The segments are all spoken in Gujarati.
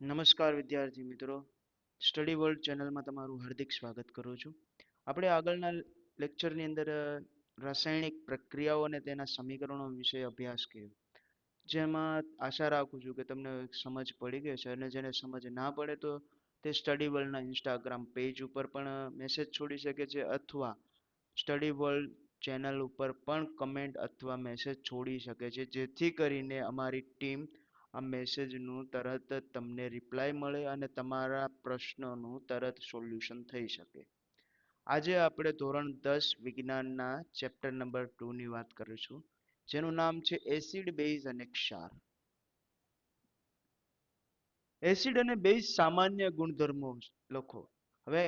નમસ્કાર વિદ્યાર્થી મિત્રો, સ્ટડી વર્લ્ડ ચેનલમાં તમારું હાર્દિક સ્વાગત કરું છું. આપણે આગળના લેક્ચરની અંદર રાસાયણિક પ્રક્રિયાઓ અને તેના સમીકરણો વિશે અભ્યાસ કર્યો, જેમાં આશા રાખું છું કે તમને સમજ પડી ગઈ છે. અને જેને સમજ ના પડે તો તે સ્ટડી વર્લ્ડના ઇન્સ્ટાગ્રામ પેજ ઉપર પણ મેસેજ છોડી શકે છે, અથવા સ્ટડી વર્લ્ડ ચેનલ ઉપર પણ કમેન્ટ અથવા મેસેજ છોડી શકે છે, જેથી કરીને અમારી ટીમ આ મેસેજનું તરત જ તમને રિપ્લાય મળે અને તમારા પ્રશ્નોનું તરત સોલ્યુશન થઈ શકે. આજે આપણે ધોરણ 10 વિજ્ઞાનના ચેપ્ટર નંબર 2 ની વાત કરીશું, જેનું નામ છે એસિડ, બેઝ અને ક્ષાર. એસિડ અને બેઝ સામાન્ય ગુણધર્મો લખો. હવે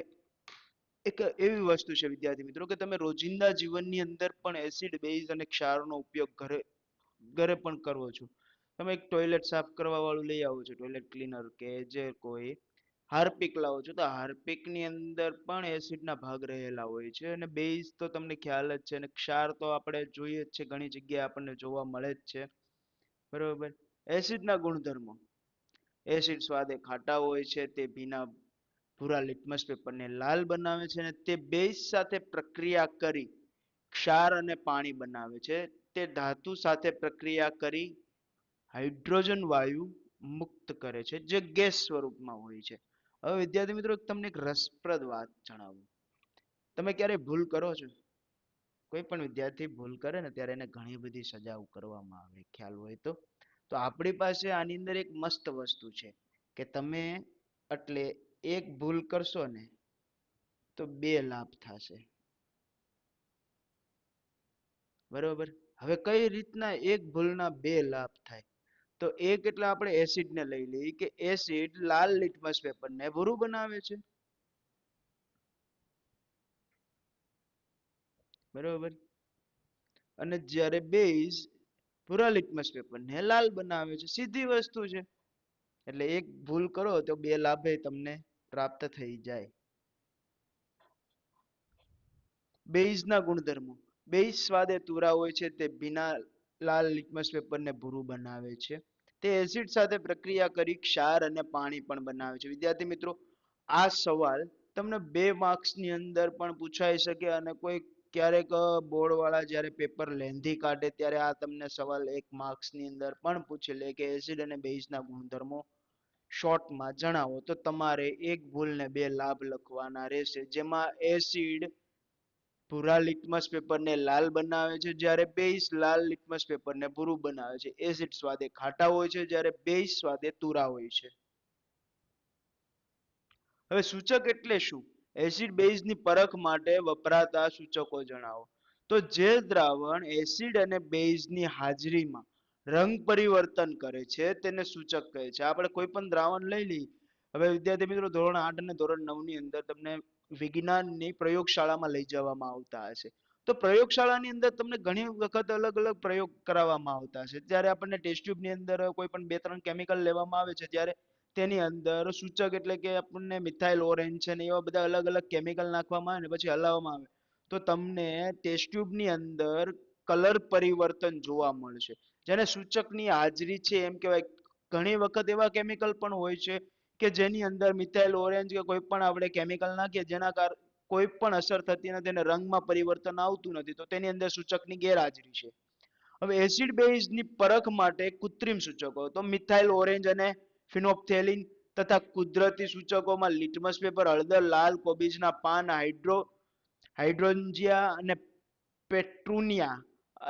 એક એવી વસ્તુ છે વિદ્યાર્થી મિત્રો કે તમે રોજિંદા જીવનની અંદર પણ એસિડ, બેઝ અને ક્ષારનો ઉપયોગ ઘરે પણ કરવો છો. તમે એક ટોયલેટ સાફ કરવા વાળું લઈ આવો છો, ટોયલેટ ક્લીનર કે જે કોઈ હાર્પિક લાવો છો, તો હાર્પિકની અંદર પણ એસિડના ભાગ રહેલા હોય છે. અને બેઝ તો તમને ખ્યાલ જ છે, અને ક્ષાર તો આપણે જોઈએ જ છે, ઘણી જગ્યાએ આપણને જોવા મળે જ છે, બરોબર. એસિડના ગુણધર્મો: એસિડ સ્વાદે ખાટા હોય છે, તે ભૂરા લિટમસ પેપરને લાલ બનાવે છે, અને તે બેઝ સાથે પ્રક્રિયા કરી ક્ષાર અને પાણી બનાવે છે. તે ધાતુ સાથે પ્રક્રિયા કરી હાઇડ્રોજન વાયુ મુક્ત કરે છે, જે ગેસ સ્વરૂપમાં હોય છે. હવે વિદ્યાર્થી મિત્રો, તમને એક રસપ્રદ વાત જણાવું. તમે ક્યારે ભૂલ કરો છો? કોઈ પણ વિદ્યાર્થી ભૂલ કરે ને ત્યારે એને ઘણી બધી સજાઓ કરવામાં આવે, ખ્યાલ હોય તો આપણી પાસે આની અંદર એક મસ્ત વસ્તુ છે કે તમે એટલે એક ભૂલ કરશો ને તો બે લાભ થશે, બરોબર. હવે કઈ રીતના એક ભૂલના બે લાભ થાય? તો એક એટલે આપણે એસિડને લઈ લઈએ કે એસિડ લાલ લિટમસ પેપરને ભૂરું બનાવે છે, બરોબર. અને જ્યારે બેઝ ભૂરા લિટમસ પેપરને લાલ બનાવે છે, સીધી વસ્તુ છે. એટલે એક ભૂલ કરો તો બે લાભે તમને પ્રાપ્ત થઈ જાય. બેઝના ગુણધર્મો: બેઝ સ્વાદે તુરા હોય છે, તે ભીના લાલ લિટમસ પેપરને ભૂરું બનાવે છે. તે એસિડ સાથે પ્રક્રિયા કરી ક્ષાર અને પાણી પણ બનાવે છે. વિદ્યાર્થી મિત્રો, આ સવાલ તમને 2 માર્ક્સની અંદર પણ પૂછાઈ શકે, અને કોઈ ક્યારેક બોર્ડ વાળા જ્યારે પેપર લેન્ધી કાઢે ત્યારે આ તમને સવાલ 1 માર્ક્સની અંદર પણ પૂછી લે કે એસિડ અને બેઝના ગુણધર્મો શોર્ટમાં જણાવો. તો તમારે એક ભૂલ ને બે લાભ લખવાના રહેશે, જેમાં એસિડ ભૂરા લિટમસ પેપરને લાલ બનાવે છે, જ્યારે બેઝ લાલ લિટમસ પેપરને ભૂરું બનાવે છે. એસિડ સ્વાદે ખાટા હોય છે, જ્યારે બેઝ સ્વાદે તુરા હોય છે. હવે સૂચક એટલે શું? એસિડ બેઝની પરખ માટે વપરાતા સૂચકો જણાવો. તો જે દ્રાવણ એસિડ અને બેઝની હાજરીમાં રંગ પરિવર્તન કરે છે તેને સૂચક કહે છે. આપણે કોઈ પણ દ્રાવણ લઈ લઈએ. હવે વિદ્યાર્થી મિત્રો, ધોરણ 8 અને ધોરણ 9 ની અંદર તમને વિજ્ઞાનની પ્રયોગશાળામાં લઈ જવામાં આવતા હશે. તો પ્રયોગશાળાની અંદર તમને ઘણી વખત અલગ અલગ પ્રયોગ કરાવવામાં આવતા હશે. જ્યારે આપણને ટેસ્ટ ટ્યુબની અંદર કોઈ પણ 2-3 કેમિકલ લેવામાં આવે છે, ત્યારે તેની અંદર સૂચક એટલે કે આપણને મિથાઇલ ઓરેન્જ છે ને એવા બધા અલગ અલગ કેમિકલ નાખવામાં આવે ને પછી હલાવવામાં આવે, તો તમને ટેસ્ટ ટ્યુબની અંદર કલર પરિવર્તન જોવા મળશે, જેને સૂચકની હાજરી છે એમ કહેવાય. ઘણી વખત એવા કેમિકલ પણ હોય છે કે જેની અંદર મિથાઇલ ઓરેન્જ કે કોઈ પણ આપણે કેમિકલ નાખીએ, જેના કારણે કોઈ પણ અસર થતી નથી અને રંગમાં પરિવર્તન આવતું નથી, તો તેની અંદર સૂચકની ગેરહાજરી છે. હવે એસિડ બેઝની પરખ માટે કૃત્રિમ સૂચકો, તો મિથાઇલ ઓરેન્જ અને ફિનોપ્થેલિન, તથા કુદરતી સૂચકોમાં લિટમસ પેપર, હળદર, લાલ કોબીજના પાન, હાઇડ્રોન્જિયા અને પેટ્રુનિયા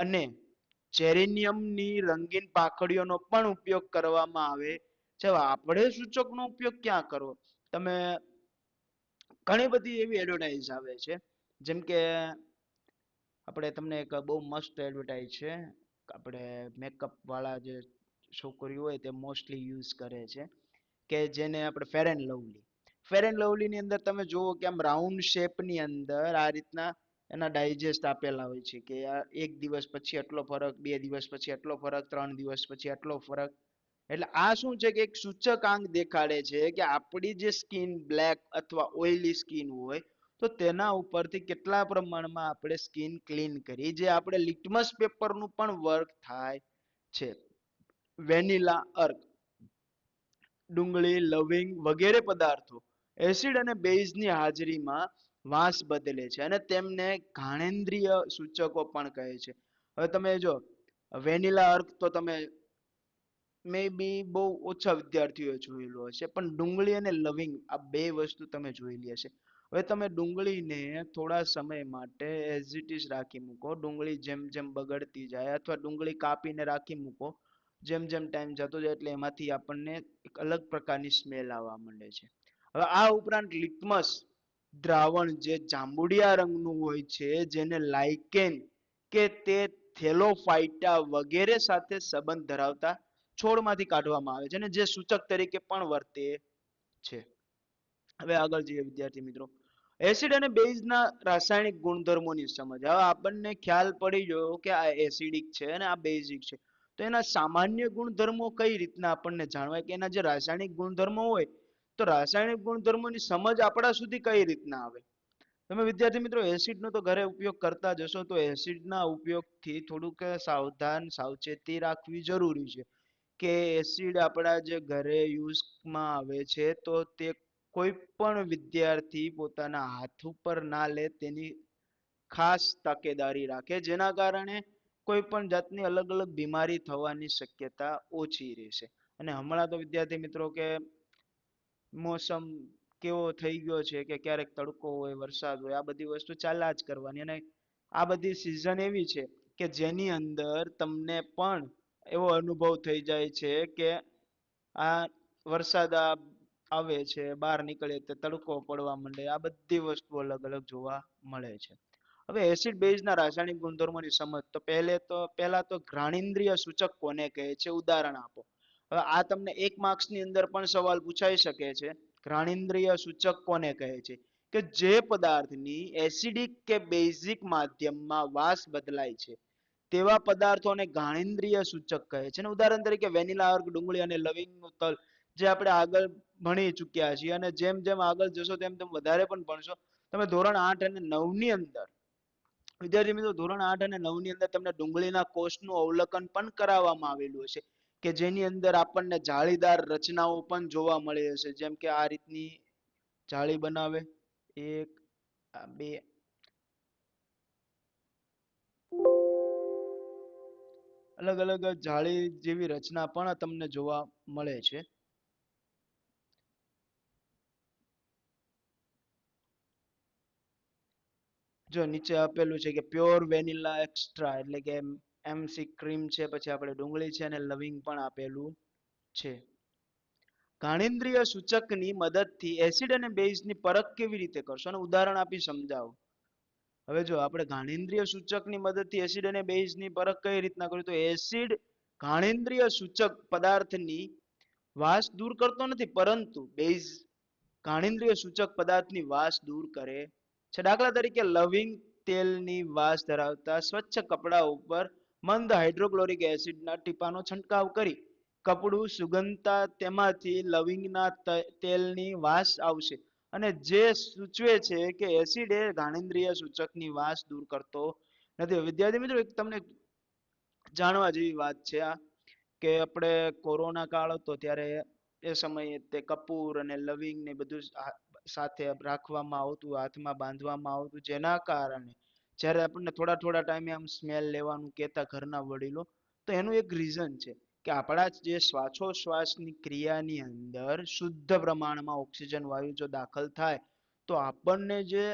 અને જેરેનિયમની રંગીન પાંખડીઓનો પણ ઉપયોગ કરવામાં આવે છે. આપણે સૂચકનો ઉપયોગ ક્યાં કરવો? તમે ઘણી બધી એવી એડવર્ટાઇઝ આવે છે, જેમ કે આપણે તમને એક બહુ મસ્ત એડવર્ટાઇઝ છે, આપણે મેકઅપ વાળા જે છોકરીઓ હોય તે મોસ્ટલી યુઝ કરે છે, કે જેને આપણે Fair and Lovely. Fair and Lovely ની અંદર તમે જુઓ કે આમ રાઉન્ડ શેપની અંદર આ રીતના એના ડાયજેસ્ટ આપેલા હોય છે, કે એક દિવસ પછી આટલો ફરક, 2 દિવસ પછી આટલો ફરક, 3 દિવસ પછી આટલો ફરક. એટલે આ શું છે કે એક સૂચકાંક દેખાડે છે કે આપણી જે સ્કિન બ્લેક અથવા ઓઇલી સ્કિન હોય તો તેના ઉપરથી કેટલા પ્રમાણમાં આપણે સ્કિન ક્લીન કરી, જે આપણે લિટમસ પેપરનું પણ વર્ક થાય છે. વેનીલા અર્ક. ડુંગળી, લવિંગ વગેરે પદાર્થો એસિડ અને બેઝની હાજરીમાં વાસ બદલે છે અને તેમને ઘાણેન્દ્રિય સૂચકો પણ કહે છે. હવે તમે જો વેનીલા અર્ક તો તમે મે બી બહુ ઓછા વિદ્યાર્થીઓએ જોયેલું હશે, પણ ડુંગળી અને લવિંગ આ બે વસ્તુ તમે જોયેલી હશે. હવે તમે ડુંગળીને થોડા સમય માટે એઝ ઇટ ઇઝ રાખી મૂકો, ડુંગળી જેમ જેમ બગડતી જાય અથવા ડુંગળી કાપીને રાખી મૂકો, જેમ જેમ ટાઈમ જતો જાય એટલે એમાંથી આપણને એક અલગ પ્રકારની સ્મેલ આવવા માંડે છે. હવે આ ઉપરાંત લિટમસ દ્રાવણ જે જાંબુડિયા રંગનું હોય છે, જેને લાઇકેન કે તે થેલોફાઇટા વગેરે સાથે સંબંધ ધરાવતા છોડમાંથી કાઢવામાં આવે છે અને જે સૂચક તરીકે પણ વર્તે છે. હવે આગળ જઈએ વિદ્યાર્થી મિત્રો, એસિડ અને બેઝના રાસાયણિક ગુણધર્મોની સમજ. હવે આપણને ખ્યાલ પડી ગયો કે આ એસિડિક છે અને આ બેઝિક છે, તો એના સામાન્ય ગુણધર્મો કઈ રીતના આપણને જાણવાય, કે એના જે રાસાયણિક ગુણધર્મો હોય તો રાસાયણિક ગુણધર્મોની સમજ આપણા સુધી કઈ રીતના આવે. તમે વિદ્યાર્થી મિત્રો એસિડનો તો ઘરે ઉપયોગ કરતા જ હશો, તો એસિડના ઉપયોગથી થોડુંક સાવધાન સાવચેતી રાખવી જરૂરી છે. કે એસિડ આપણા જે ઘરે યુઝમાં આવે છે તો તે કોઈ પણ વિદ્યાર્થી પોતાના હાથ ઉપર ના લે તેની ખાસ તકેદારી રાખે, જેના કારણે કોઈ પણ જાતની અલગ અલગ બીમારી થવાની શક્યતા ઓછી રહેશે. અને હમણાં તો વિદ્યાર્થી મિત્રો કે મોસમ કેવો થઈ ગયો છે કે ક્યારેક તડકો હોય, વરસાદ હોય, આ બધી વસ્તુ ચાલ્યા જ કરવાની, અને આ બધી સિઝન એવી છે કે જેની અંદર તમને પણ એવો અનુભવ થઈ જાય છે કે આ વરસાદ આવે છે, બહાર નીકળે તો તડકો પડવા માંડે, આ બધી વસ્તુ અલગ અલગ જોવા મળે છે. હવે એસિડ બેઝના રાસાયણિક ગુણધર્મોની સમજ, તો પહેલા તો ઘ્રાણેન્દ્રિય સૂચક કોને કહે છે, ઉદાહરણ આપો. હવે આ તમને 1 માર્ક્સની અંદર પણ સવાલ પૂછાઈ શકે છે. ઘ્રાણેન્દ્રિય સૂચક કોને કહે છે, કે જે પદાર્થની એસિડિક કે બેઝિક માધ્યમમાં વાસ બદલાય છે તેવા પદાર્થોને ઘાણેન્દ્રિય સૂચક કહે છે. અને ઉદાહરણ તરીકે વેનીલા અર્ક, ડુંગળી અને લવિંગનું તલ, જે આપણે આગળ ભણી ચૂક્યા છીએ, અને જેમ જેમ આગળ જશો તેમ તેમ વધારે પણ ભણશો. તમે ધોરણ 8 અને 9 ની અંદર વિદ્યાર્થી મિત્રો ધોરણ 8 અને 9 ની અંદર તમને ડુંગળીના કોષનું અવલોકન પણ કરાવવામાં આવેલું હશે, કે જેની અંદર આપણને જાળીદાર રચનાઓ પણ જોવા મળી હશે, જેમ કે આ રીતની જાળી બનાવે, એક, બે, અલગ અલગ જાળી જેવી રચના પણ તમને જોવા મળે છે. જો નીચે આપેલું છે કે પ્યોર વેનીલા એક્સ્ટ્રા, એટલે કે એમસી ક્રીમ છે, પછી આપણે ડુંગળી છે અને લવિંગ પણ આપેલું છે. ઘાણેન્દ્રિય સૂચકની મદદથી એસિડ અને બેઝની પરખ કેવી રીતે કરશો, અને ઉદાહરણ આપી સમજાવો. હવે જો આપણે ઘાણેન્દ્રિય સૂચકની મદદથી એસિડ અને બેઝની પરખ કઈ રીતના કરવી, તો એસિડ ઘાણેન્દ્રિય સૂચક પદાર્થની વાસ દૂર કરતો નથી, પરંતુ બેઝ ઘાણેન્દ્રિય સૂચક પદાર્થની વાસ દૂર કરે છે. દાખલા તરીકે લવિંગ તેલની વાસ ધરાવતા સ્વચ્છ કપડા ઉપર મંદ હાઇડ્રોક્લોરિક એસિડના ટીપાનો છંટકાવ કરી કપડું સુગંધતા તેમાંથી લવિંગના તેલની વાસ આવશે, અને જે સૂચવે છે કે એસિડ એ ઘાણેન્દ્રિય સૂચકની વાસ દૂર કરતો નથી. વિદ્યાર્થી મિત્રો એક તમને જાણવા જેવી વાત છે આ, કે આપણે કોરોના કાળ હતો ત્યારે એ સમયે તે કપૂર અને લવિંગ ને બધું સાથે રાખવામાં આવતું, હાથમાં બાંધવામાં આવતું, જેના કારણે જ્યારે આપણને થોડા થોડા ટાઈમે આમ સ્મેલ લેવાનું કહેતા ઘરના વડીલો, તો એનું એક રીઝન છે કે આપણા જે શ્વાસોશ્વાસની ક્રિયાની અંદર શુદ્ધ પ્રમાણમાં ઓક્સિજન વાયુ જો દાખલ થાય તો આપણને જે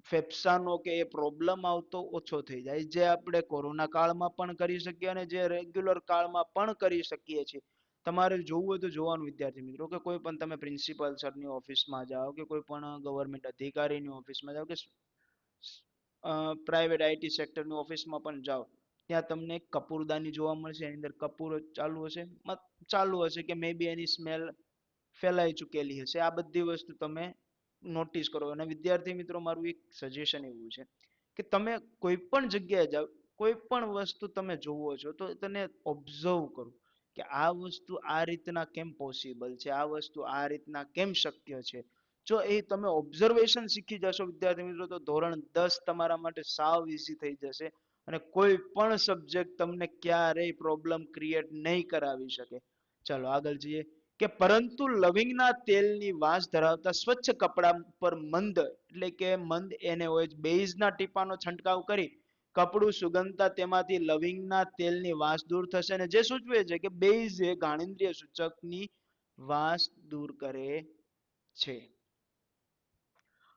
ફેફસાનો કે એ પ્રોબ્લેમ આવતો ઓછો થઈ જાય, જે આપણે કોરોના કાળમાં પણ કરી શકીએ અને જે રેગ્યુલર કાળમાં પણ કરી શકીએ છીએ. તમારે જોવું હોય તો જોવાનું વિદ્યાર્થી મિત્રો, કે કોઈ પણ તમે પ્રિન્સિપલ સરની ઓફિસમાં જાઓ, કે કોઈ પણ ગવર્મેન્ટ અધિકારીની ઓફિસમાં જાઓ, કે પ્રાઇવેટ આઈટી સેક્ટરની ઓફિસમાં પણ જાઓ, ત્યાં તમને કપૂરદાની જોવા મળશે, એની અંદર કપૂર ચાલુ હશે કે મે બી એની સ્મેલ ફેલાઈ ચૂકેલી હશે. આ બધી વસ્તુ તમે નોટિસ કરો. અને વિદ્યાર્થી મિત્રો મારું એક સજેશન એવું છે કે તમે કોઈ પણ જગ્યાએ જાઓ, કોઈ પણ વસ્તુ તમે જોવો છો તો તેને ઓબ્ઝર્વ કરો કે આ વસ્તુ આ રીતના કેમ પોસિબલ છે, આ વસ્તુ આ રીતના કેમ શક્ય છે. જો એ તમે ઓબ્ઝર્વેશન શીખી જશો વિદ્યાર્થી મિત્રો, તો ધોરણ 10 તમારા માટે સાવ ઈઝી થઈ જશે, અને કોઈ પણ સબ્જેક્ટ તમને ક્યારેય પ્રોબ્લેમ ક્રિએટ નહીં કરાવી શકે. ચાલો આગળ જઈએ. કે પરંતુ લવિંગના તેલની વાસ ધરાવતા સ્વચ્છ કપડા પર મંદ એટલે કે મંદ NaOH બેઝના ટીપાનો છંટકાવ કરી કપડું સુગંધતા તેમાંથી લવિંગના તેલની વાસ દૂર થશે અને જે સૂચવે છે કે બેઝ એ ઘાણેન્દ્રિય સૂચકની વાસ દૂર કરે છે.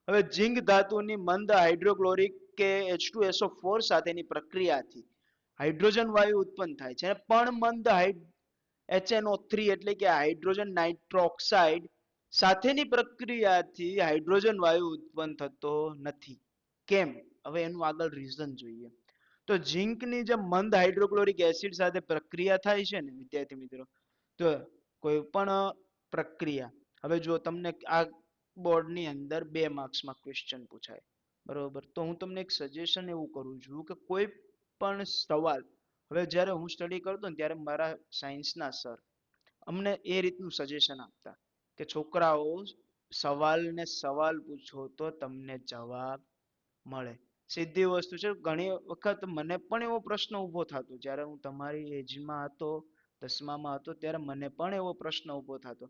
હવે ઝીંક ધાતુની મંદ હાઇડ્રોક્લોરિક કે H2SO4 સાથેની પ્રક્રિયાથી હાઇડ્રોજન વાયુ ઉત્પન્ન થાય છે પણ મંદ HNO3 એટલે કે હાઇડ્રોજન નાઇટ્રોક્સાઇડ સાથેની પ્રક્રિયાથી હાઇડ્રોજન વાયુ ઉત્પન્ન થતો નથી. કેમ? હવે એનું આગળ રીઝન જોઈએ. તો ઝીંકની જે મંદ હાઇડ્રોક્લોરિક એસિડ સાથે પ્રક્રિયા થાય છે ને વિદ્યાર્થી મિત્રો, તો કોઈ પણ પ્રક્રિયા, હવે જો તમને આ બોર્ડની અંદર 2 માર્ક્સમાં ક્વેશ્ચન પૂછાય, બરોબર, તો હું તમને એક સજેશન એવું કરું છું કે કોઈ પણ સવાલ, હવે જ્યારે હું સ્ટડી કરતો ને ત્યારે મારા સાયન્સના સર અમને એ રીતનું સજેશન આપતા કે છોકરાઓ સવાલને સવાલ પૂછો તો તમને જવાબ મળે. સીધી વસ્તુ છે. ઘણી વખત મને પણ એવો પ્રશ્ન ઊભો થતો જ્યારે હું તમારી એજમાં હતો, 10મામાં હતો, ત્યારે મને પણ એવો પ્રશ્ન ઊભો થતો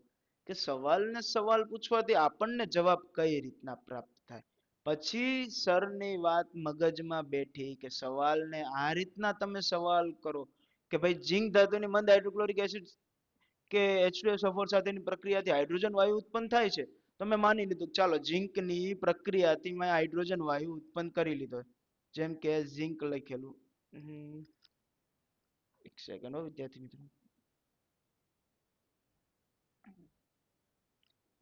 કે સવાલને સવાલ પૂછવાથી આપણને જવાબ કઈ રીતના પ્રાપ્ત થાય. પછી સરની વાત મગજમાં બેઠી કે સવાલને આ રીતના તમે સવાલ કરો કે ભાઈ ઝીંક ધાતુની મંદ હાઇડ્રોક્લોરિક એસિડ કે H2SO4 સાથેની પ્રક્રિયાથી હાઇડ્રોજન વાયુ ઉત્પન્ન થાય છે. તમે માની લીધું ચાલો ઝીંકની પ્રક્રિયાથી મેં હાઇડ્રોજન વાયુ ઉત્પન્ન કરી લીધો, જેમ કે ઝીંક લખેલું. એક સેકન્ડ હો વિદ્યાર્થી મિત્રો,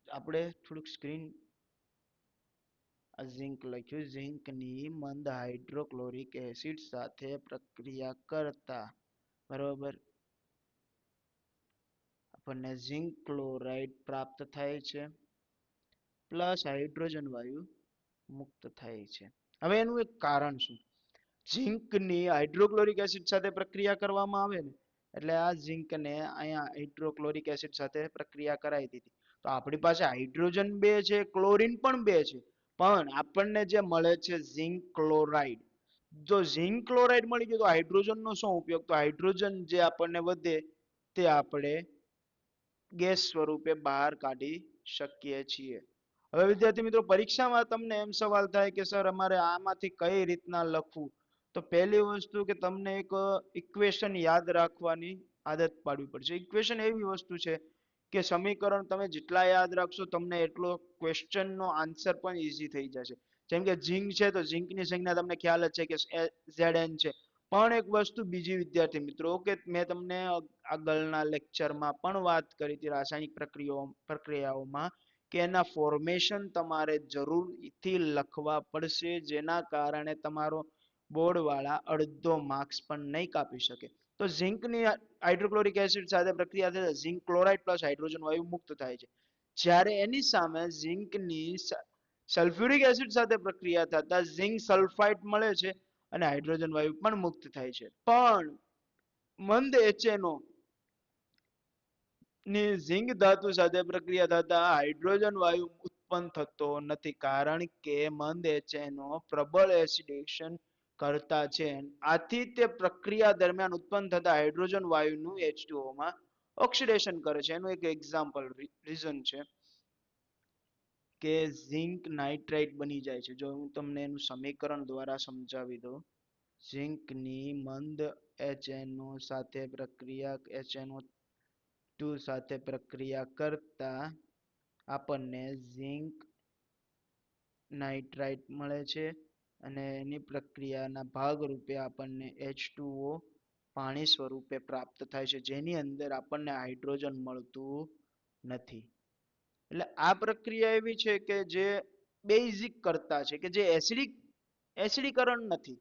આપણે થોડુંક સ્ક્રીન, ઝીંક લખ્યું, ઝીંકની મંદ હાઇડ્રોક્લોરિક એસિડ સાથે પ્રક્રિયા કરતા, બરોબર, આપણને ઝીંક ક્લોરાઇડ પ્રાપ્ત થાય છે પ્લસ હાઇડ્રોજન વાયુ મુક્ત થાય છે. હવે એનું એક કારણ શું? ઝીંકની હાઇડ્રોક્લોરિક એસિડ સાથે પ્રક્રિયા કરવામાં આવે ને એટલે આ ઝીંકને અહીંયા હાઇડ્રોક્લોરિક એસિડ સાથે પ્રક્રિયા કરાવી દીધી, તો આપણી પાસે હાઇડ્રોજન 2 છે, ક્લોરીન પણ 2 છે, પણ આપણને જે મળે છે ઝીંક ક્લોરાઇડ. જો ઝીંક ક્લોરાઇડ મળી ગયું તો હાઇડ્રોજનનો શું ઉપયોગ? તો હાઇડ્રોજન જે આપણને વધે તે આપણે ગેસ સ્વરૂપે બહાર કાઢી શકીએ છીએ. હવે વિદ્યાર્થી મિત્રો, પરીક્ષામાં તમને એમ સવાલ થાય કે સર અમારે આમાંથી કઈ રીતના લખવું, તો પહેલી વસ્તુ કે તમને એક ઇક્વેશન યાદ રાખવાની આદત પાડવી પડશે. ઇક્વેશન એવી વસ્તુ છે કે સમીકરણ તમે જેટલા યાદ રાખશો તમને એટલો ક્વેશ્ચનનો આન્સર પણ ઈઝી થઈ જશે. જેમ કે ઝીંક છે તો ઝીંકની સંજ્ઞા તમને ખ્યાલ જ છે કે Zn છે. પણ એક વસ્તુ બીજી વિદ્યાર્થી મિત્રો કે મેં તમને આગળના લેક્ચરમાં પણ વાત કરી હતી રાસાયણિક પ્રક્રિયાઓમાં કે એના ફોર્મેશન તમારે જરૂરથી લખવા પડશે, જેના કારણે તમારો બોર્ડ વાળા અડધો માર્ક્સ પણ નહીં કાપી શકે. તો ઝીંકની હાઇડ્રોક્લોરિક એસિડ સાથે પ્રક્રિયા થાય ઝીંક ક્લોરાઇડ પ્લસ હાઇડ્રોજન વાયુ મુક્ત થાય છે. જ્યારે એની સામે ઝીંકની સલ્ફ્યુરિક એસિડ સાથે પ્રક્રિયા થતા ઝીંક સલ્ફાઇડ મળે છે અને હાઇડ્રોજન વાયુ પણ મુક્ત થાય છે. પણ મંદ HNO ની ઝીંક ધાતુ સાથે પ્રક્રિયા થતા હાઇડ્રોજન વાયુ ઉત્પન્ન થતો નથી, કારણ કે મંદ HNO પ્રબળ એસિડેશન કરતા છે. આથી તે પ્રક્રિયા દરમિયાન ઉત્પન્ન થતા હાઇડ્રોજન વાયુનું H2O માં ઓક્સિડેશન કરે છે. એનું એક એક્ઝામ્પલ રીઝન છે કે ઝિંક નાઇટ્રાઇટ બની જાય છે. જો હું તમને એનું સમીકરણ દ્વારા સમજાવી દઉં, ઝિંકની મંદ HNO સાથે પ્રક્રિયા HNO2 સાથે પ્રક્રિયા કરતા આપણને ઝિંક નાઇટ્રાઇટ મળે છે અને એની પ્રક્રિયાના ભાગરૂપે આપણને H2O પાણી સ્વરૂપે પ્રાપ્ત થાય છે, જેની અંદર આપણને હાઇડ્રોજન મળતું નથી. એટલે આ પ્રક્રિયા એવી છે કે જે બેઝિક કરતા છે કે જે એસિડીકરણ નથી.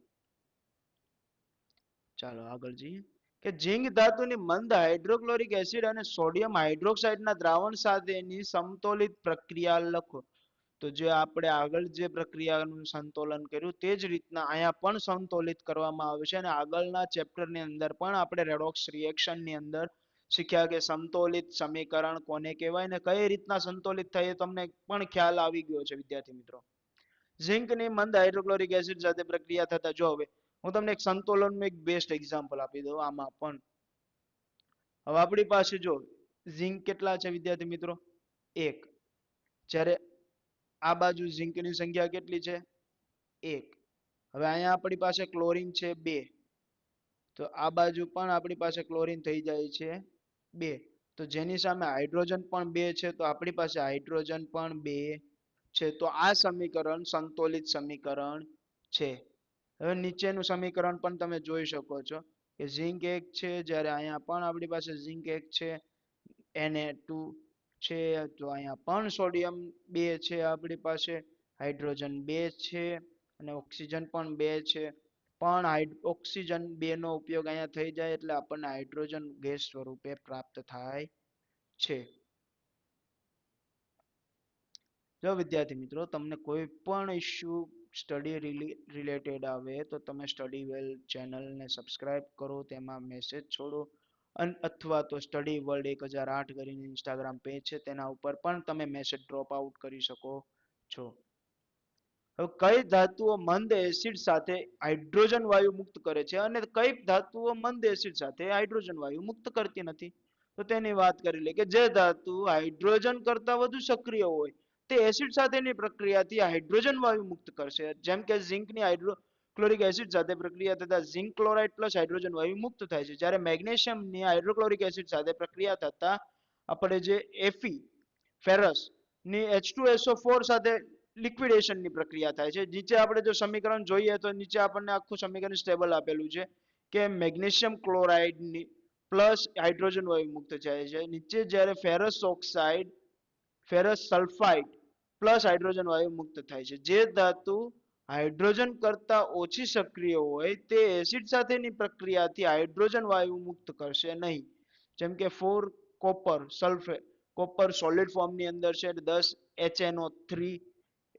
ચાલો આગળ જઈએ કે ઝીંક ધાતુની મંદ હાઇડ્રોક્લોરિક એસિડ અને સોડિયમ હાઇડ્રોક્સાઇડના દ્રાવણ સાથેની સમતોલિત પ્રક્રિયા લખો. તો જે આપણે આગળ જે પ્રક્રિયાનું સંતુલન કર્યું તે જ રીતના અહીંયા પણ સંતુલિત કરવામાં આવે છે અને આગળના ચેપ્ટરની અંદર પણ આપણે રેડોક્સ રિએક્શનની અંદર શીખ્યા કે સંતુલિત સમીકરણ કોને કહેવાય ને કઈ રીતના સંતુલિત થાય એ તમને પણ ખ્યાલ આવી ગયો છે વિદ્યાર્થી મિત્રો. ઝિંકની મંદ હાઇડ્રોક્લોરિક એસિડ સાથે પ્રક્રિયા થતા જો હવે હું તમને એક સંતુલનનું એક બેસ્ટ એક્ઝામ્પલ આપી દઉં આમાં પણ. હવે આપણી પાસે જો ઝીંક કેટલા છે વિદ્યાર્થી મિત્રો? 1. જ્યારે આ બાજુ ઝીંકની સંખ્યા કેટલી છે? 1. હવે અહીંયા આપણી પાસે ક્લોરીન છે 2, તો આ બાજુ પણ આપણી પાસે ક્લોરીન થઈ જાય છે 2. તો જેની સામે હાઇડ્રોજન પણ 2 છે, તો આપણી પાસે હાઇડ્રોજન પણ 2 છે. તો આ સમીકરણ સંતુલિત સમીકરણ છે. હવે નીચેનું સમીકરણ પણ તમે જોઈ શકો છો કે ઝીંક 1 છે, જ્યારે અહીંયા પણ આપણી પાસે ઝીંક 1 છે, Na2 છે, તો અહીંયા પણ સોડિયમ 2 છે આપણી પાસે, હાઇડ્રોજન 2 છે અને ઓક્સિજન પણ 2 છે. પણ ઓક્સિજન 2 નો ઉપયોગ અહીંયા થઈ જાય એટલે આપણને હાઇડ્રોજન ગેસ સ્વરૂપે પ્રાપ્ત થાય છે. જો વિદ્યાર્થી મિત્રો તમને કોઈ પણ ઇશ્યુ સ્ટડી રિલેટેડ આવે તો તમે સ્ટડી વેલ ચેનલને સબસ્ક્રાઇબ કરો, તેમાં મેસેજ છોડો, અથવા તો સ્ટડી વર્લ્ડ 1008 કરીને ઇન્સ્ટાગ્રામ પેજ છે તેના ઉપર પણ તમે મેસેજ ડ્રોપ આઉટ કરી શકો છો. હવે કઈ ધાતુઓ મંદ એસિડ સાથે હાઇડ્રોજન વાયુ મુક્ત કરે છે અને કઈ ધાતુઓ મંદ એસિડ સાથે હાઇડ્રોજન વાયુ મુક્ત કરતી નથી? તો તેની વાત કરી લે કે જે ધાતુ હાઇડ્રોજન કરતા વધુ સક્રિય હોય તે એસિડ સાથેની પ્રક્રિયાથી હાઇડ્રોજન વાયુ મુક્ત કરશે. જેમ કે ઝિંકની હાઇડ્રોક્લોરિક એસિડ સાથે પ્રક્રિયા થતા ઝિંક ક્લોરાઇડ પ્લસ હાઇડ્રોજન વાયુ મુક્ત થાય છે. જ્યારે મેગ્નેશિયમની હાઇડ્રોક્લોરિક એસિડ સાથે પ્રક્રિયા થતા આપણે જે Fe ફેરસ ની H2SO4 સાથે લિક્વિડેશનની પ્રક્રિયા થાય છે. નીચે આપણે જો સમીકરણ જોઈએ તો નીચે આપણને આખું સમીકરણ સ્ટેબલ આપેલું છે કે મેગ્નેશિયમ ક્લોરાઇડ પ્લસ હાઇડ્રોજન વાયુ મુક્ત થાય છે. નીચે જ્યારે ferrous oxide ferrous sulphide plus hydrogen વાયુ મુક્ત થાય છે. જે ધાતુ હાઇડ્રોજન કરતા ઓછી સક્રિય હોય તે એસિડ સાથેની પ્રક્રિયાથી હાઇડ્રોજન વાયુ મુક્ત કરશે નહીં. જેમ કે 4 કોપર સલ્ફેટ, કોપર સોલિડ ફોર્મની અંદર છે 10 HNO3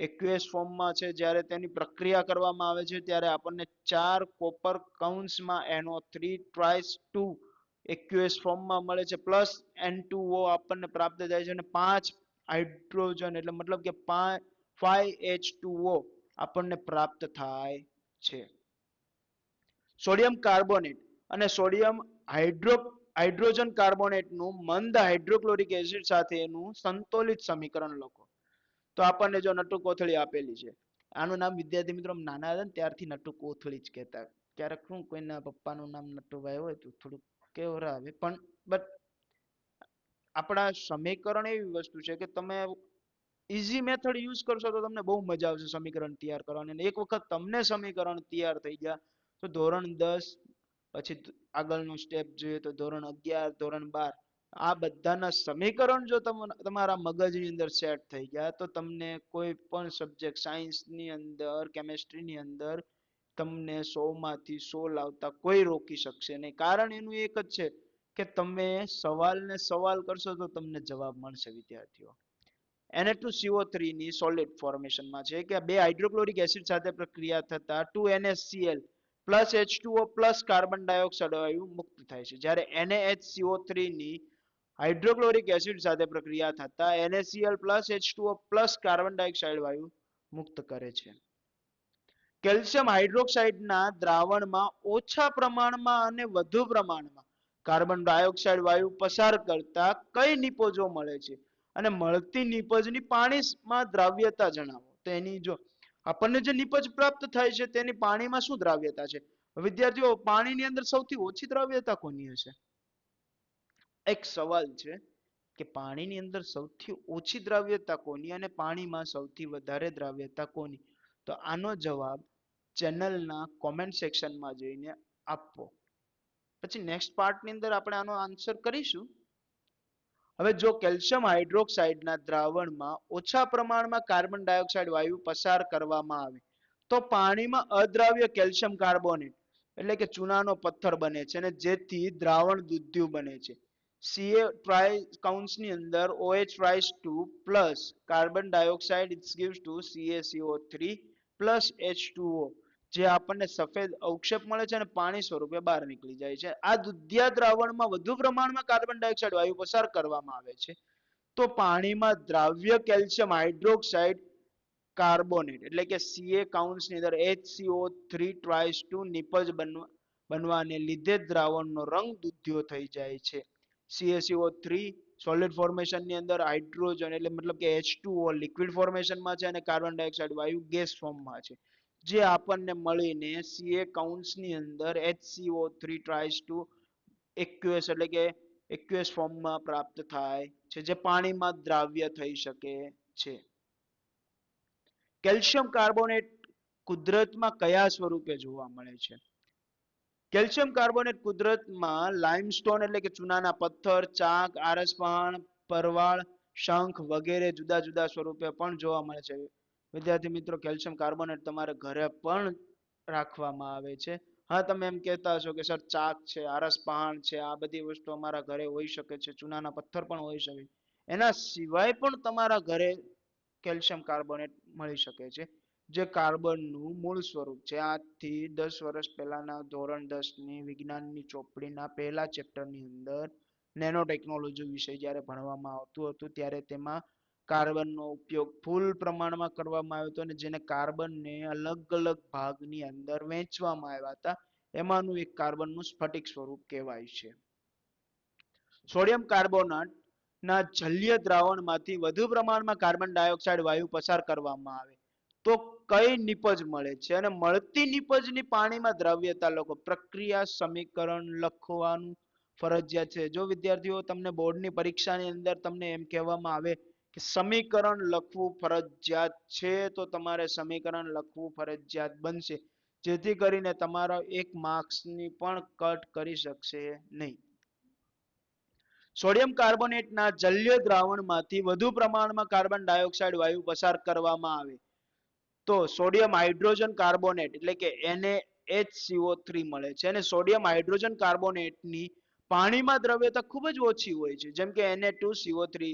એક્યુએસ ફોર્મમાં છે. જ્યારે તેની પ્રક્રિયા કરવામાં આવે છે ત્યારે આપણને 4 કોપર કૌંસમાં NO3 ટ્રાઇસ 2 એક્યુએસ ફોર્મમાં મળે છે, પ્લસ N2O આપણને પ્રાપ્ત થાય છે અને 5 હાઇડ્રોજન એટલે મતલબ કે 5H2O આપણને પ્રાપ્ત થાય છે. સોડિયમ કાર્બોનેટ અને સોડિયમ હાઇડ્રોજન કાર્બોનેટનું મંદ હાઇડ્રોક્લોરિક એસિડ સાથેનું સંતુલિત સમીકરણ લખો. તો આપણને જો નટુ કોથળી આપેલી છે, આનું નામ વિદ્યાર્થી મિત્રો નાના હતા ને ત્યારથી નટુ કોથળી જ કહેતા. ક્યારેક શું કોઈના પપ્પાનું નામ નટુભાઈ હોય તો થોડુંક કેવરાવે, પણ બટ આપણા સમીકરણ એવી વસ્તુ છે કે તમે ઈઝી મેથડ યુઝ કરશો તો તમને બહુ મજા આવશે સમીકરણ તૈયાર કરવાની. અને એક વખત તમને સમીકરણ તૈયાર થઈ ગયા તો ધોરણ 10 પછી આગળનું સ્ટેપ જોઈએ તો ધોરણ 11, ધોરણ 12 આ બધાના સમીકરણ જો તમારા મગજની અંદર સેટ થઈ ગયા તો તમને કોઈ પણ સબ્જેક્ટ સાયન્સની અંદર, કેમેસ્ટ્રીની અંદર તમને 100 માંથી 100 લાવતા કોઈ રોકી શકશે નહીં. કારણ એનું એક જ છે કે તમે સવાલને સવાલ કરશો તો તમને જવાબ મળશે વિદ્યાર્થીઓ. Na2CO3 ની સોલિડ ફોર્મેશનમાં છે કે બે હાઇડ્રોક્લોરિક એસિડ સાથે પ્રક્રિયા થતા 2NaCl plus H2O plus carbon dioxide વાયુ મુક્ત થાય છે. જ્યારે NaHCO3 ની હાઇડ્રોક્લોરિક એસિડ સાથે પ્રક્રિયા થતા NaCl plus H2O plus carbon dioxide વાયુ મુક્ત કરે છે. કેલ્શિયમ હાઇડ્રોક્સાઇડના દ્રાવણમાં ઓછા પ્રમાણમાં અને વધુ પ્રમાણમાં કાર્બન ડાયોક્સાઇડ વાયુ પસાર કરતા કઈ નિપજો મળે છે અને મળતી નિપજની પાણીમાં દ્રાવ્યતા જણાવો. તો એની જો આપણને જે નિપજ પ્રાપ્ત થાય છે તેની પાણીમાં શું દ્રાવ્યતા છે? વિદ્યાર્થીઓ પાણીની અંદર સૌથી ઓછી દ્રાવ્યતા કોની હશે? એક સવાલ છે કે પાણીની અંદર સૌથી ઓછી દ્રાવ્યતા કોની અને પાણીમાં સૌથી વધારે દ્રાવ્યતા કોની? તો આનો જવાબ ચેનલના કોમેન્ટ સેક્શનમાં જઈને આપવો. પછી નેક્સ્ટ પાર્ટની અંદર આપણે આનો આન્સર કરીશું. હવે જો કેલ્શિયમ હાઇડ્રોક્સાઇડના દ્રાવણમાં ઓછા પ્રમાણમાં કાર્બન ડાયોક્સાઇડ વાયુ પસાર કરવામાં આવે તો પાણીમાં અદ્રાવ્ય કેલ્શિયમ કાર્બોનેટ એટલે કે ચૂનાનો પથ્થર બને છે અને જેથી દ્રાવણ દૂધિયું બને છે. Ca ટ્રાય કૌંસની અંદર OH ટ્રાઇસ 2 plus carbon dioxide it gives to CaCO3 plus H2O જે આપણને સફેદ અવક્ષેપ મળે છે અને પાણી સ્વરૂપે બહાર નીકળી જાય છે. આ દુધિયા દ્રાવણમાં વધુ પ્રમાણમાં કાર્બન ડાયોક્સાઇડ વાયુ પસાર કરવામાં આવે છે તો પાણીમાં દ્રાવ્ય કેલ્શિયમ હાઇડ્રોક્સાઇડ કાર્બોનેટ એટલે કે Ca કૌંસની અંદર HCO3 ટ્રાઇસ 2 નિપજ બનવાને લીધે દ્રાવણનો રંગ દૂધિયો થઈ જાય છે. CaCO3 સોલિડ ફોર્મેશનની અંદર હાઇડ્રોજન એટલે મતલબ કે H2O લિક્વિડ ફોર્મેશનમાં છે અને કાર્બન ડાયોક્સાઇડ વાયુ ગેસ ફોર્મમાં છે, જે આપણને મળીને Ca કૌંસની અંદર HCO3 ટ્રાઇસ ટુ એક્યુએસ એટલે કે એક્યુએસ ફોર્મમાં પ્રાપ્ત થાય છે, જે પાણીમાં દ્રાવ્ય થઈ શકે છે. કેલ્શિયમ કાર્બોનેટ કુદરતમાં કયા સ્વરૂપે જોવા મળે છે? કેલ્શિયમ કાર્બોનેટ કુદરતમાં લાઇમસ્ટોન એટલે કે ચૂનાના પથ્થર, ચાક, આરસપહાણ, પરવાળ, શંખ વગેરે જુદા જુદા સ્વરૂપે પણ જોવા મળે છે. વિદ્યાર્થી મિત્રો, કેલ્શિયમ કાર્બોનેટ તમારે ઘરે પણ રાખવામાં આવે છે. હા, તમે એમ કહેતા હશો કે સર ચાક છે, આરસપહાણ છે, આ બધી વસ્તુ અમારા ઘરે હોઈ શકે છે, ચૂનાના પથ્થર પણ હોઈ શકે. એના સિવાય પણ તમારા ઘરે કેલ્શિયમ કાર્બોનેટ મળી શકે છે, જે કાર્બનનું મૂળ સ્વરૂપ છે. આજથી 10 વર્ષ પહેલાના ધોરણ 10ની વિજ્ઞાનની ચોપડીના પહેલા ચેપ્ટરની અંદર નેનો ટેકનોલોજી વિશે જ્યારે ભણવામાં આવતું હતું, ત્યારે તેમાં કાર્બનનો ઉપયોગ ફૂલ પ્રમાણમાં કરવામાં આવ્યો હતો અને જેને કાર્બનને અલગ અલગ ભાગની અંદર વહેંચવામાં આવ્યા હતા. એમાંનું એક કાર્બનનું સ્ફટિક સ્વરૂપ કહેવાય છે. સોડિયમ કાર્બોનેટ ના જલીય દ્રાવણમાંથી વધુ પ્રમાણમાં કાર્બન ડાયોક્સાઇડ વાયુ પસાર કરવામાં આવે તો કઈ નિપજ મળે છે? અને મળતી નિપજની પાણીમાં દ્રવ્યતા લખો. પ્રક્રિયા સમીકરણ લખવાનું ફરજિયાત છે. જો વિદ્યાર્થીઓ તમને બોર્ડની પરીક્ષાની અંદર તમને એમ કહેવામાં આવે કે સમીકરણ લખવું ફરજિયાત છે, તો તમારે સમીકરણ લખવું ફરજિયાત બનશે, જેથી કરીને તમારા 1 માર્ક્સની પણ કટ કરી શકશે નહીં. સોડિયમ કાર્બોનેટના જલ્ય દ્રાવણમાંથી વધુ પ્રમાણમાં કાર્બન ડાયોક્સાઇડ વાયુ પસાર કરવામાં આવે તો સોડિયમ હાઇડ્રોજન કાર્બોનેટ એટલે કે NaHCO3 મળે છે. અને સોડિયમ હાઇડ્રોજન કાર્બોનેટની પાણીમાં દ્રવ્યતા ખૂબ જ ઓછી હોય છે, જેમ કે Na2CO3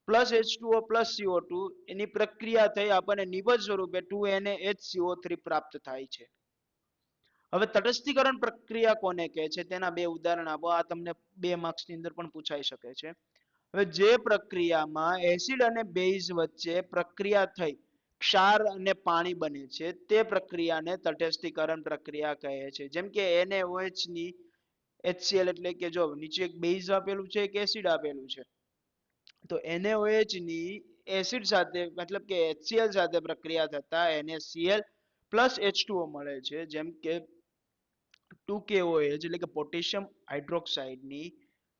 plus H2O plus CO2 એની પ્રક્રિયા થઈ આપણને નિપજ સ્વરૂપે 2NaHCO3 પ્રાપ્ત થાય છે. હવે તટસ્થીકરણ પ્રક્રિયા કોને કહે છે તેના બે ઉદાહરણ આપો. આ તમને 2 માર્ક્સની અંદર પણ પૂછાઈ શકે છે. હવે જે પ્રક્રિયામાં એસિડ અને બેઝ વચ્ચે પ્રક્રિયા થઈ ક્ષાર અને પાણી બને છે, તે પ્રક્રિયાને તટસ્થીકરણ પ્રક્રિયા કહે છે. જેમ કે NaOH ની HCl એટલે કે જો નીચે એક બેઝ આપેલું છે, એક એસિડ આપેલું છે, તો NaOH ની એસિડ સાથે મતલબ કે HCl સાથે પ્રક્રિયા થતા NaCl પ્લસ H2O મળે છે. જેમ કે 2KOH એટલે કે પોટેશિયમ હાઇડ્રોક્સાઇડની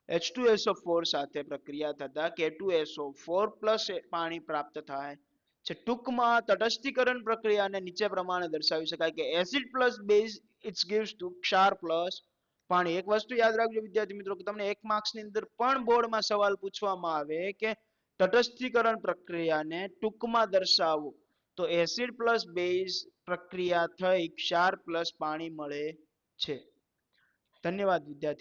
H2SO4 સાથે પ્રક્રિયા થતા K2SO4 પ્લસ પાણી પ્રાપ્ત થાય છે. ટૂંકમાં તટસ્થીકરણ પ્રક્રિયાને નીચે પ્રમાણે દર્શાવી શકાય કે acid plus base it gives to ક્ષાર પ્લસ પાણી. એક વસ્તુ યાદ રાખજો વિદ્યાર્થી મિત્રો કે તમને 1 માર્ક્સની અંદર પણ બોર્ડમાં સવાલ પૂછવામાં આવે કે તટસ્થીકરણ પ્રક્રિયાને ટૂંકમાં દર્શાવો, તો એસિડ પ્લસ બેઝ પ્રક્રિયા થઈ ક્ષાર પ્લસ પાણી મળે છે. ધન્યવાદ વિદ્યાર્થી